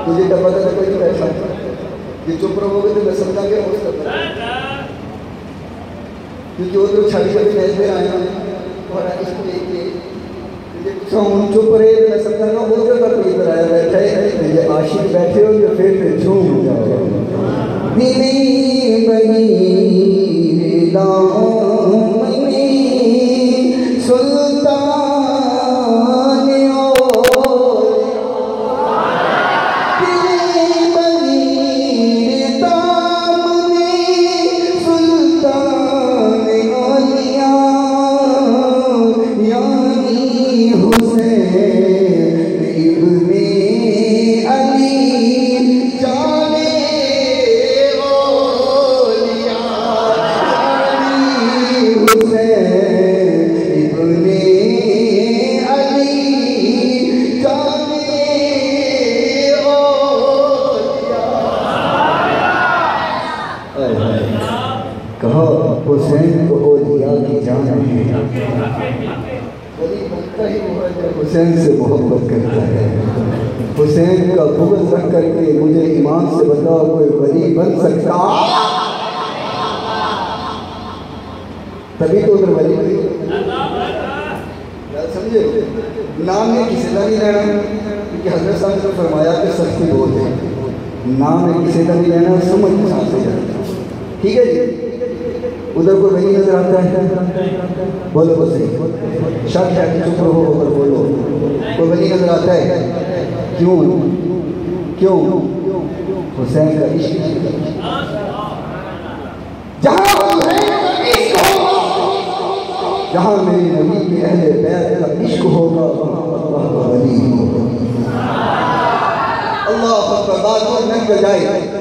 तुझे डब्बा का कोई नहीं बैठा कि चुप रहोगे तो मैं समझा के हो सकता क्योंकि वो तो छड़ी छड़ी बैठे आए और चुप रहे मैं समझा ना वो जो कोई इधर आया बैठा है ये आशिक बैठे हो जो फिर झूम जाओ दिली बनी दामनी सुल्तान कहो हुसैन को औलिया की जान है, हुसैन से मोहब्बत करता है। हुसैन का बुग़्ज़ रख करके मुझे ईमान से बताओ कोई वली बन सकता? तभी तो उधर वली बनी। समझे? नाम में किसी का नहीं रहना, क्योंकि हज़रत साहब ने फरमाया कि सख्ती बहुत है। नाम में किसी का नहीं रहना, समझ के साथ से रहना। ठीक है जी। उधर कोई वही नजर आता है, बोलो बोलो सही शक है, चुप रहो उधर बोलो। कोई वही नजर आता है? क्यों क्यों? हुसैन का इश्क। जहाँ मेरे नबी के अहले बैत का इश्क होगा वहाँ वली होगा। अल्लाह अकबर, बात न जाए।